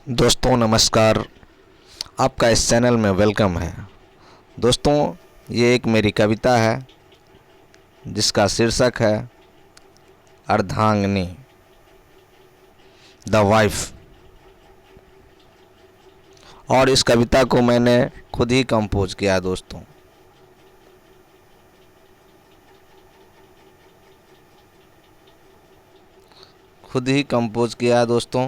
दोस्तों नमस्कार, आपका इस चैनल में वेलकम है। दोस्तों ये एक मेरी कविता है जिसका शीर्षक है अर्धांगिनी द वाइफ। और इस कविता को मैंने खुद ही कंपोज किया दोस्तों। खुद ही कंपोज किया है दोस्तों।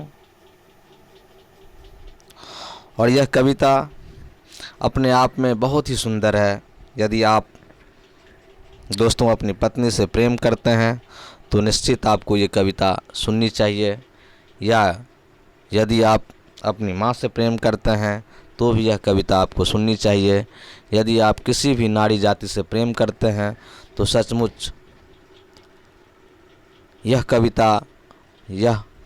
और यह कविता अपने आप में बहुत ही सुंदर है। यदि आप दोस्तों अपनी पत्नी से प्रेम करते हैं तो निश्चित आपको ये कविता सुननी चाहिए, या यदि आप अपनी माँ से प्रेम करते हैं तो भी यह कविता आपको सुननी चाहिए। यदि आप किसी भी नारी जाति से प्रेम करते हैं तो सचमुच यह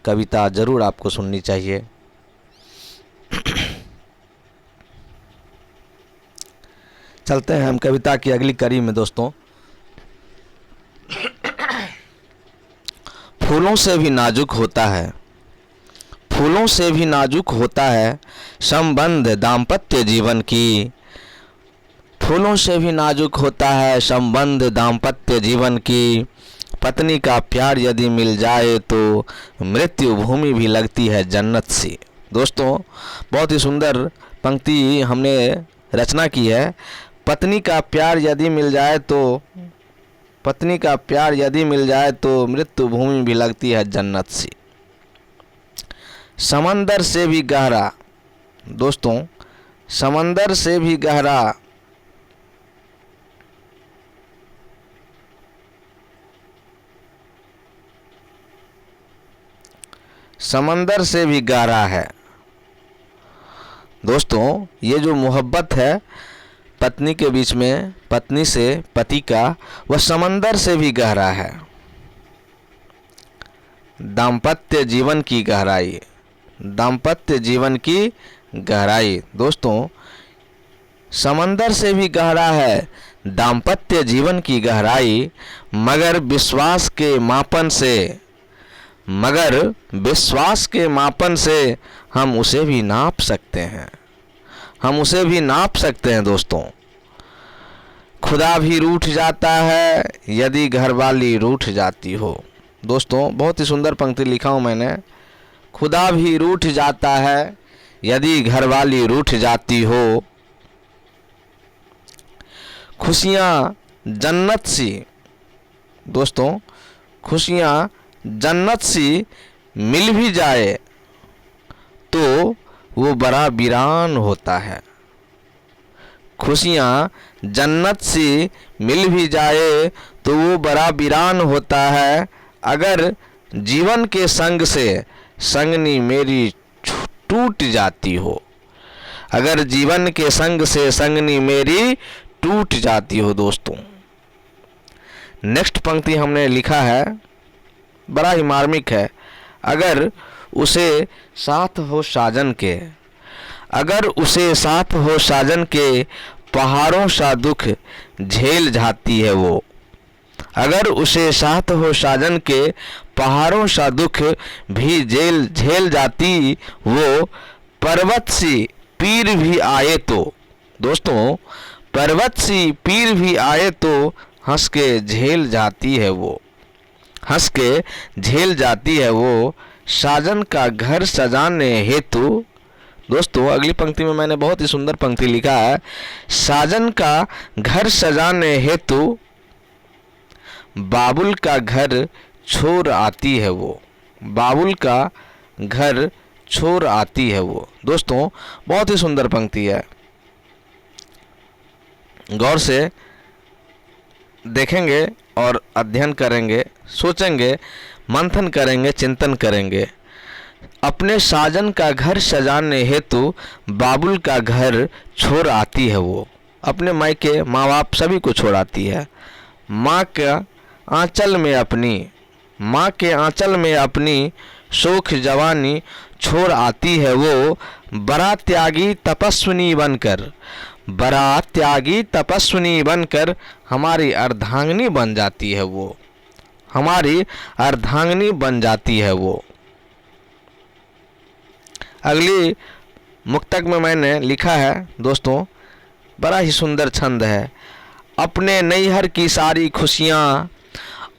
कविता ज़रूर आपको सुननी चाहिए। चलते हैं हम कविता की अगली कड़ी में दोस्तों। फूलों से भी नाजुक होता है, फूलों से भी नाजुक होता है संबंध दाम्पत्य जीवन की। फूलों से भी नाजुक होता है संबंध दाम्पत्य जीवन की। पत्नी का प्यार यदि मिल जाए तो मृत्यु भूमि भी लगती है जन्नत सी। दोस्तों बहुत ही सुंदर पंक्ति हमने रचना की है। पत्नी का प्यार यदि मिल जाए तो मृत्यु भूमि भी लगती है जन्नत सी। समंदर से भी गहरा, दोस्तों समंदर से भी गहरा, समंदर से भी गहरा है। दोस्तों ये जो मोहब्बत है पत्नी के बीच में, पत्नी से पति का, वह समंदर से भी गहरा है। दाम्पत्य जीवन की गहराई, दाम्पत्य जीवन की गहराई। दोस्तों समंदर से भी गहरा है दाम्पत्य जीवन की गहराई। मगर विश्वास के मापन से हम उसे भी नाप सकते हैं, हम उसे भी नाप सकते हैं। दोस्तों खुदा भी रूठ जाता है यदि घरवाली रूठ जाती हो। दोस्तों बहुत ही सुंदर पंक्ति लिखा हूँ मैंने। खुदा भी रूठ जाता है यदि घरवाली रूठ जाती हो। खुशियाँ जन्नत सी, दोस्तों खुशियाँ जन्नत सी मिल भी जाए तो वो बड़ा वीरान होता है। खुशियाँ जन्नत सी मिल भी जाए तो वो बड़ा वीरान होता है। अगर जीवन के संग से संगनी मेरी टूट जाती हो, अगर जीवन के संग से संगनी मेरी टूट जाती हो। दोस्तों नेक्स्ट पंक्ति हमने लिखा है, बड़ा ही मार्मिक है। अगर उसे साथ हो साजन के, अगर उसे साथ हो साजन के पहाड़ों सा दुख झेल जाती है वो। अगर उसे साथ हो साजन के पहाड़ों सा दुख भी झेल जाती वो। पर्वत सी पीर भी आए तो, दोस्तों पर्वत सी पीर भी आए तो हंस के झेल जाती है वो, हंस के झेल जाती है वो। साजन का घर सजाने हेतु, दोस्तों अगली पंक्ति में मैंने बहुत ही सुंदर पंक्ति लिखा है। साजन का घर सजाने हेतु बाबुल का घर छोड़ आती है वो, बाबुल का घर छोड़ आती है वो। दोस्तों बहुत ही सुंदर पंक्ति है, गौर से देखेंगे और अध्ययन करेंगे, सोचेंगे, मंथन करेंगे, चिंतन करेंगे। अपने साजन का घर सजाने हेतु बाबुल का घर छोड़ आती है वो। अपने मायके माँ बाप सभी को छोड़ आती है। माँ के आंचल में अपनी शोख जवानी छोड़ आती है वो। बड़ा त्यागी तपस्विनी बनकर हमारी अर्धांगिनी बन जाती है वो, हमारी अर्धांगिनी बन जाती है वो। अगली मुक्तक में मैंने लिखा है दोस्तों, बड़ा ही सुंदर छंद है। अपने नैहर की सारी खुशियाँ,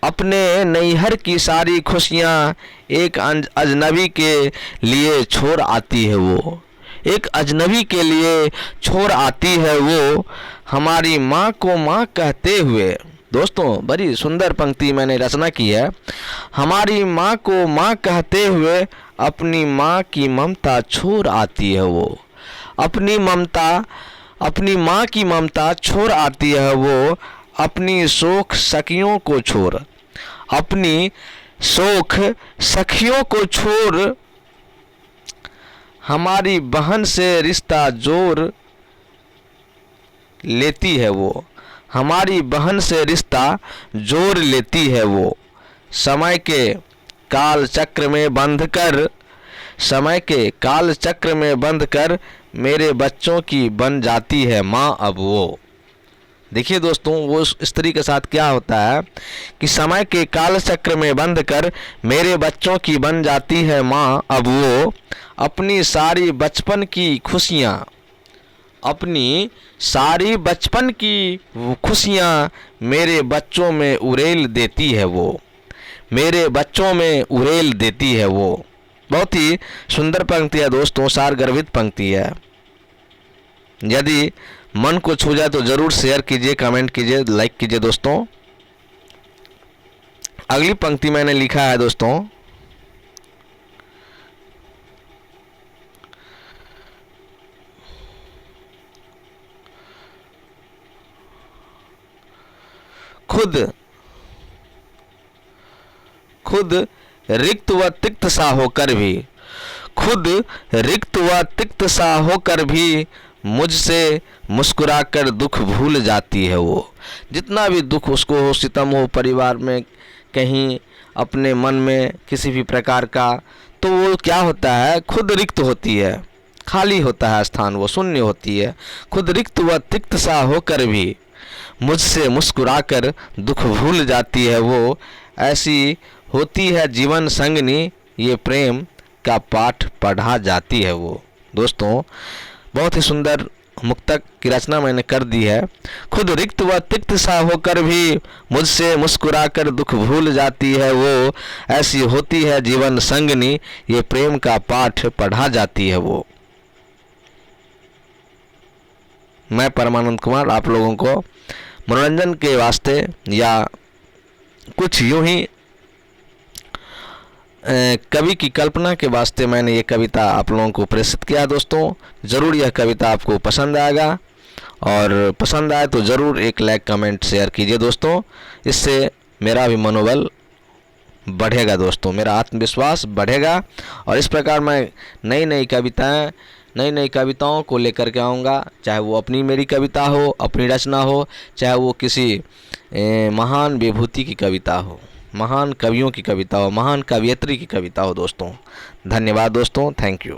अपने नैहर की सारी खुशियाँ एक अजनबी के लिए छोड़ आती है वो, एक अजनबी के लिए छोड़ आती है वो, हमारी माँ को माँ कहते हुए। दोस्तों बड़ी सुंदर पंक्ति मैंने रचना की है। हमारी माँ को माँ कहते हुए अपनी माँ की ममता छोड़ आती है वो, अपनी माँ की ममता छोड़ आती है वो, अपनी शोक सखियों को छोड़, अपनी शोक सखियों को छोड़, हमारी बहन से रिश्ता जोड़ लेती है वो, हमारी बहन से रिश्ता जोड़ लेती है वो। समय के काल चक्र में बंध कर, समय के काल चक्र में बंध कर मेरे बच्चों की बन जाती है माँ अब वो। देखिए दोस्तों, वो स्त्री के साथ क्या होता है कि समय के काल चक्र में बंध कर मेरे बच्चों की बन जाती है माँ अब वो, अपनी सारी बचपन की खुशियाँ, अपनी सारी बचपन की खुशियाँ मेरे बच्चों में उड़ेल देती है वो, मेरे बच्चों में उड़ेल देती है वो। बहुत ही सुंदर पंक्ति है दोस्तों, सार गर्भित पंक्ति है। यदि मन को छू जाए तो ज़रूर शेयर कीजिए, कमेंट कीजिए, लाइक कीजिए दोस्तों। अगली पंक्ति मैंने लिखा है दोस्तों, खुद रिक्त व तिक्त सा होकर भी, खुद रिक्त व तिक्त सा होकर भी मुझसे मुस्कुराकर दुख भूल जाती है वो। जितना भी दुख उसको हो, सितम हो परिवार में, कहीं अपने मन में किसी भी प्रकार का, तो वो क्या होता है, खुद रिक्त होती है, खाली होता है स्थान, वो शून्य होती है। खुद रिक्त व तिक्त सा होकर भी मुझसे मुस्कुराकर दुख भूल जाती है वो, ऐसी होती है जीवन संगनी, ये प्रेम का पाठ पढ़ा जाती है वो। दोस्तों बहुत ही सुंदर मुक्तक की रचना मैंने कर दी है। खुद रिक्त व तिक्त सा होकर भी मुझसे मुस्कुराकर दुख भूल जाती है वो, ऐसी होती है जीवन संगनी, ये प्रेम का पाठ पढ़ा जाती है वो। मैं परमानंद कुमार आप लोगों को मनोरंजन के वास्ते या कुछ यूं ही कवि की कल्पना के वास्ते मैंने ये कविता आप लोगों को प्रेषित किया। दोस्तों ज़रूर यह कविता आपको पसंद आएगा, और पसंद आए तो ज़रूर एक लाइक कमेंट शेयर कीजिए दोस्तों। इससे मेरा भी मनोबल बढ़ेगा दोस्तों, मेरा आत्मविश्वास बढ़ेगा, और इस प्रकार मैं नई नई कविताओं को लेकर के आऊँगा, चाहे वो अपनी मेरी कविता हो, अपनी रचना हो, चाहे वो किसी महान विभूति की कविता हो, महान कवियों की कविता हो, महान कवयित्री की कविता हो दोस्तों। धन्यवाद दोस्तों, थैंक यू।